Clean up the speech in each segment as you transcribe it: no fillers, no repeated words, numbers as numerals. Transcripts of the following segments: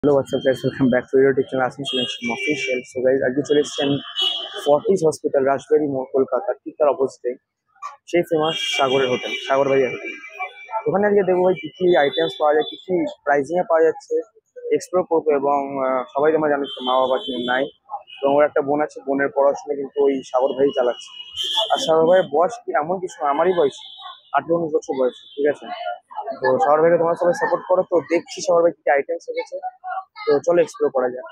Hello, what's up guys? Welcome back to your YouTube channel Asmi Selection Official. So guys, আজকে চলে এসেছি আমি Fortis hospital রাজবাড়ি মোড় কলকাতা ঠিক তার অপোজিটে সেই ফেমাস সাগরের হোটেল সাগর ভাইয়া হোটেল। ওখানে আজকে দেখবো ভাই কি কি আইটেমস পাওয়া যায়, কি কি প্রাইসিং এ পাওয়া যাচ্ছে, এক্সপ্লোর করবো। এবং সবাই তোমরা জানো তো মা বাবা কেউ নাই, এবং ওর একটা বোন আছে, বোনের পড়াশোনা কিন্তু ওই সাগর ভাই চালাচ্ছে। আর সাগর ভাইয়ের বয়স কি এমন কিছু না, আমারই বয়স 18-19 বছর বয়স, ঠিক আছে। তো সাগর ভাইকে তোমরা সবাই সাপোর্ট করো। তো দেখছি সাগর ভাই কি আইটেমস রেখেছে, তো চলো এক্সপ্লোর করা যায়।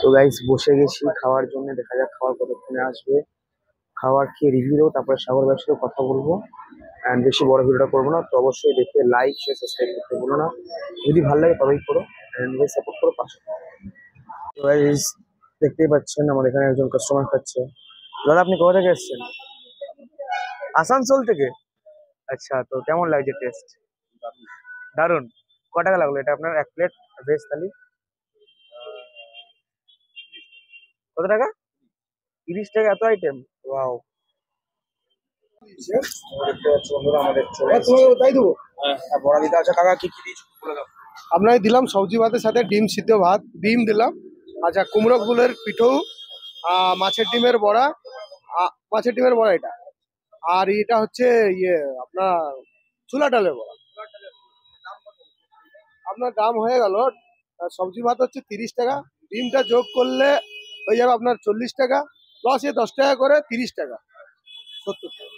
তো গাইস বসে গেছি খাওয়ার জন্য, দেখা যাক খাওয়ার কতক্ষণে আসবে। খাওয়ার খেয়ে রিভিউ দেবো, তারপরে সাগর ভাইয়ের সাথে কথা বলবো। অ্যান্ড বেশি বড় ভিডিওটা করবো না, তো অবশ্যই দেখে লাইক শেয়ার সাবস্ক্রাইব করতে বলো না। যদি ভালো লাগে তবেই করো, অ্যান্ড সাপোর্ট করো পাশে। তো গাইস দেখতেই পাচ্ছেন আমাদের এখানে একজন কাস্টমার খাচ্ছে। দাদা আপনি কোথা থেকে এসেছেন? আসানসোল থেকে? আচ্ছা, তো কেমন লাগছে টেস্ট? দারুন। ক টাকা লাগলো এটা আপনার এক প্লেট ভেজ থালি? কত টাকা? 30 টাকা? এত আইটেম? ওয়াও। দেখতে পাচ্ছি বন্ধুরা আমাদের চলে তোমাকে তাই দেবো। বড়া দিতে আছে। কাকা কি কি দিয়েছো বলে দাও। আপনাকে দিলাম সবজি ভাতের সাথে ডিম সিদ্ধ ভাত, ডিম দিলাম। আচ্ছা, কুমড়ো ফুলের পিঠৌ, মাছের ডিমের বড়া, মাছের ডিমের বড়া এটা। আর এটা হচ্ছে আপনার ছোলা ডালের বড়া। আপনার দাম হয়ে গেল, সবজি ভাত হচ্ছে 30 টাকা, ডিমটা যোগ করলে হয়ে যাবে আপনার 40 টাকা, প্লাস 10 টাকা করে 30 টাকা, 70 টাকা।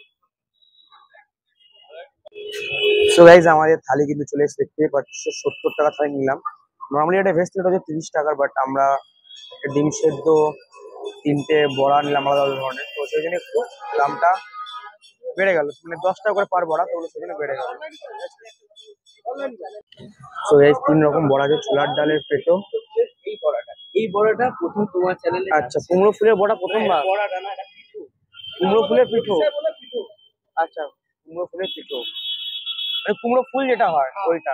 সো গাইজ আমাদের থালি কিন্তু চলে এসে দেখতে পাচ্ছ 70 টাকা থালি নিলাম। নর্মালি এটা ভেজ থালিটা হচ্ছে 30 টাকার, বাট আমরা ডিম সেদ্ধ 3টে বড়া নিলাম আলাদা আলাদা ধরনের, তো সেই জন্য একটু দামটা বেড়ে গেল, মানে 10 টাকা করে পার বড়া, তো সেই জন্য বেড়ে গেল। তো এই 3 রকম বড়া আছে, ছোলার ডালের পেটো। এই বড়াটা প্রথম তোমার চ্যানেলে। আচ্ছা, কুমড়ো ফুলের বড়া প্রথমবার? বড়াটা না, এটা পিঠু। কুমড়ো ফুলের পিঠো? আচ্ছা, কুমড়ো ফুলের পিঠো মানে কুমড়ো ফুল যেটা হয় ওইটা।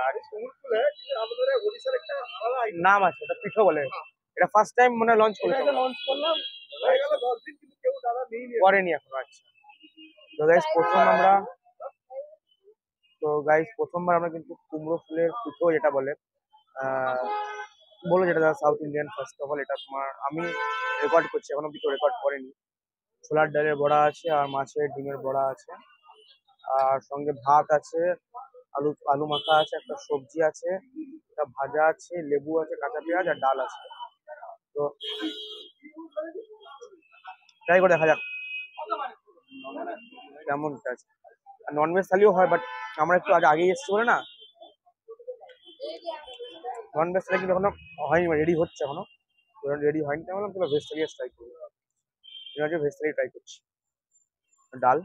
নাম আছে ওটা পিঠো বলে। এটা ফার্স্ট টাইম মানে লঞ্চ করেছে? লঞ্চ করলাম, হয়ে গেল 10 দিন, কিন্তু কেউ দাদা নেই করেনি এখনো। আচ্ছা, তো গাইস প্রথমবার আমরা কিন্তু কুমড়ো ফুলের পিঠো যেটা বলে বলো, যেটা south Indian. First of all এটা তোমার আমি রেকর্ড করছি, এখনো কিছু রেকর্ড করেনি। ছোলার ডালের বড়া আছে, আর মাছের ডিমের বড়া আছে, আর সঙ্গে ভাত আছে, আলু আলু মাখা আছে, একটা সবজি আছে, একটা ভাজা আছে, লেবু আছে, কাঁচা পেঁয়াজ আর ডাল আছে। তো ট্রাই করে দেখা যাক কেমন আছে। আর ননভেজ থালিও হয়, বাট আমরা একটু আগেই এসেছি বলে না, ননভেজ থালি কিন্তু এখনো হয়নি, রেডি হচ্ছে এখনো, রেডি হয়নি। তাই বললাম তোমরা ভেজ থালি ট্রাই করবো, ঠিক আছে ভেজ থালি ট্রাই করছি। ডাল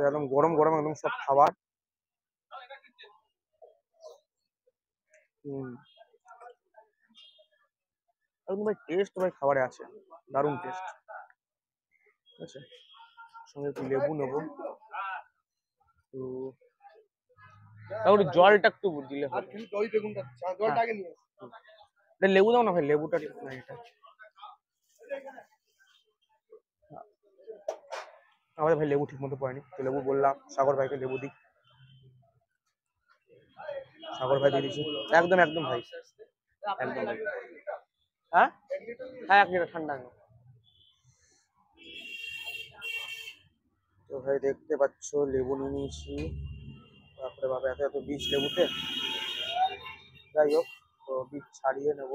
একদম গরম গরম, একদম সব খাবার। একদম ভাই টেস্ট ভাই খাবারে আছে, দারুণ টেস্ট। ঠিক আছে, সঙ্গে একটু লেবু নেবো, তো তাহলে জলটা একটু দিলে আর হবে। তুমি দই বেগুনটা জলটা আগে নিয়ে লেবু দাও না ভাই, লেবুটা ঠিক না এটা। আমাদের ভাই লেবু ঠিক মতো পড়েনি, তো লেবু বললাম সাগর ভাইকে লেবু দিই। সাগর ভাই দিয়ে দিচ্ছি। একদম একদম ভাই, একদম ভাই। হ্যাঁ হ্যাঁ, 1 লিটার ঠান্ডা। তো ভাই দেখতে পাচ্ছ লেবু নিয়ে নিয়েছি, তারপরে বাবা এত এত বীজ লেবুতে, যাই হোক তো বীজ ছাড়িয়ে নেব।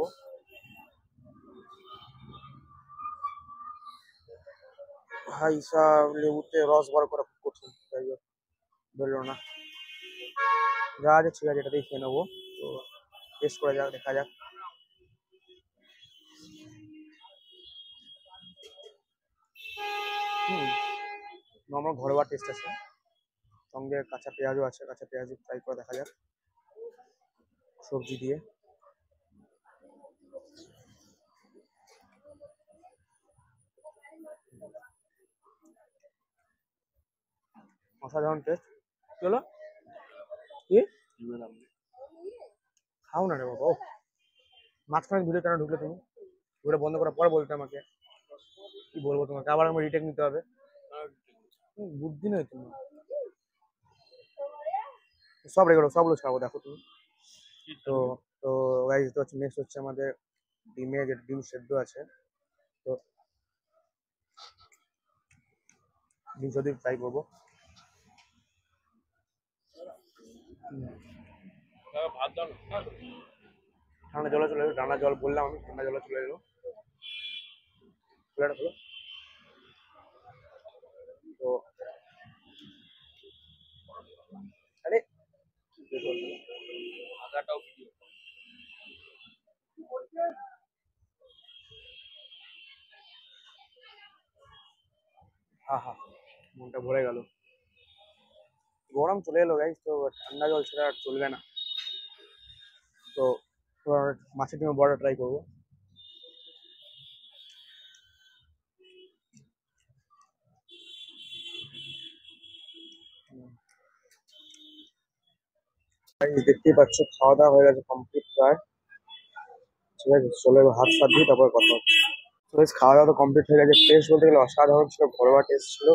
ভাই সব লেবুতে রস বার করা খুব কঠিন, যাই হোক বেরোলো না। যা আছে ঠিক আছে, এটা দিয়ে খেয়ে নেবো। তো টেস্ট করে যাক, দেখা যাক। নর্মাল ঘরোয়া টেস্ট আছে, সঙ্গে কাঁচা পেঁয়াজও আছে, কাঁচা পেঁয়াজ ফ্রাই করে দেখা যাক। সবজি দিয়ে। অসাধারণ টেস্ট। কি হলো? কি খাও না রে বাবা। ও, মাঝখানে ভিডিও কেন ঢুকলে তুমি? ভিডিও বন্ধ করার পর বলতে আমাকে। কি বলবো তোমাকে, আবার আমার রিটেক নিতে হবে। বুদ্ধি নেই তুমি। সব রেগুলো সবগুলো ছাড়াবো, দেখো তুমি। তো তো গাইজ, তো হচ্ছে নেক্সট হচ্ছে আমাদের ডিমে যে ডিম সেদ্ধ আছে, তো ডিম সেদ্ধ ট্রাই করবো। ঠান্ডা জল চলে এলো, ঠান্ডা জল বললাম আমি, ঠান্ডা জল চলে এলো। খোলাটা খোলো। তো আরে হা হা, মনটা ভরে গেল। গরম চলে এলো গাইজ, তো ঠান্ডা জল ছাড়া আর চলবে না। তো এবার মাছের ডিমের বড়া ট্রাই করবো। Guys, দেখতেই পাচ্ছ খাওয়া দাওয়া হয়ে গেছে কমপ্লিট প্রায়। ঠিক আছে, চলো এবার হাত সাত দিয়ে তারপর কথা হচ্ছে। তো guys, খাওয়া দাওয়া তো কমপ্লিট হয়ে গেছে। টেস্ট বলতে গেলে অসাধারণ ছিল, ঘরোয়া টেস্ট ছিল।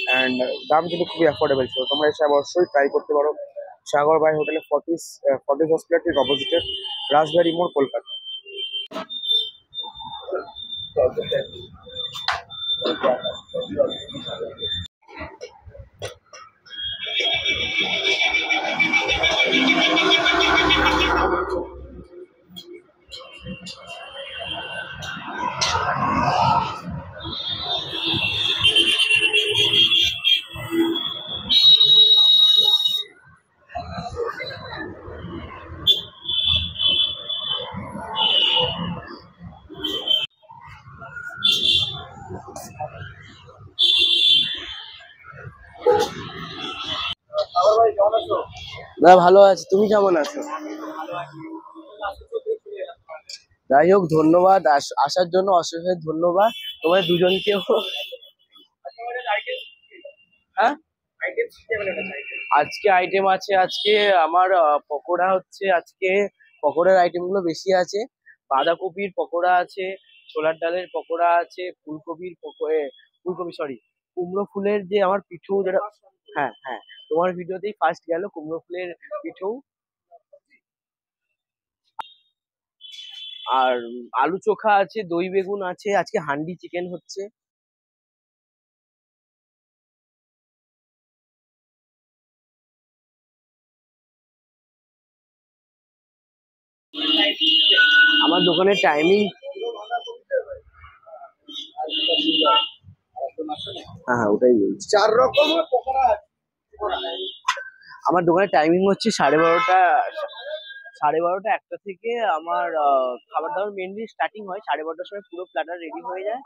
অ্যান্ড দাম কিন্তু খুবই অ্যাফোর্ডেবল ছিল। তোমরা এসে অবশ্যই ট্রাই করতে পারো সাগর বাই হোটেলে, ফর্টিস হসপিটাল ঠিক অপোজিটে, রাজবাড়ি মোড়, কলকাতা। না, ভালো আছি। তুমি কেমন আছো? যাই হোক, ধন্যবাদ আসার জন্য, অশেষ ধন্যবাদ তোমাদের দুজনকেও। হ্যাঁ, আজকে আইটেম আছে। আজকে আমার পকোড়া হচ্ছে, আজকে পকোড়ার আইটেম গুলো বেশি আছে। বাঁধাকপির পকোড়া আছে, ছোলার ডালের পকোড়া আছে, ফুলকপি সরি, কুমড়ো ফুলের যে আমার পিঠু যেটা, হ্যাঁ হ্যাঁ, তোমার ভিডিওতেই ফার্স্ট গেল কুমড়ো ফুলের পিঠু। আর আলু চোখা আছে, দই বেগুন আছে, আজকে হান্ডি চিকেন হচ্ছে। আমার দোকানের টাইমিং, হ্যাঁ হ্যাঁ ওটাই বলছি। 4 রকমের পকোড়া আছে। আমার দোকানের টাইমিং হচ্ছে 12:30, 12:30 একটা থেকে আমার খাবার দাবার মেনলি স্টার্টিং হয়। 12:30টার সময় পুরো প্ল্যাটার রেডি হয়ে যায়।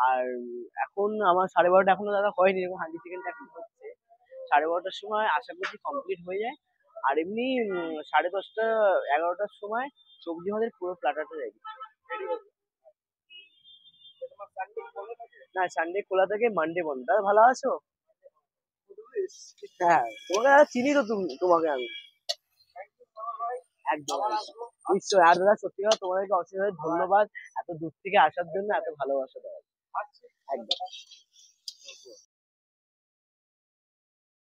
আর এখন আমার 12:30 এখনো দাদা হয়নি, এরকম হান্ডি চিকেনটা এখন হচ্ছে। 12:30টার সময় আশা করছি কমপ্লিট হয়ে যায়। আর এমনি 10:30, 11টার সময় সবজি ভাতের পুরো প্ল্যাটারটা রেডি। না, সানডে খোলা থাকে, মানডে বন্ধ। দাদা ভালো আছো? হ্যাঁ, তোমাকে দাদা চিনি তো, তোমাকে আমি একদম নিশ্চয়ই। আর দাদা সত্যি কথা তোমাদেরকে অশেষ ধন্যবাদ এত দূর থেকে আসার জন্য, এত ভালোবাসা দেওয়ার। একদম।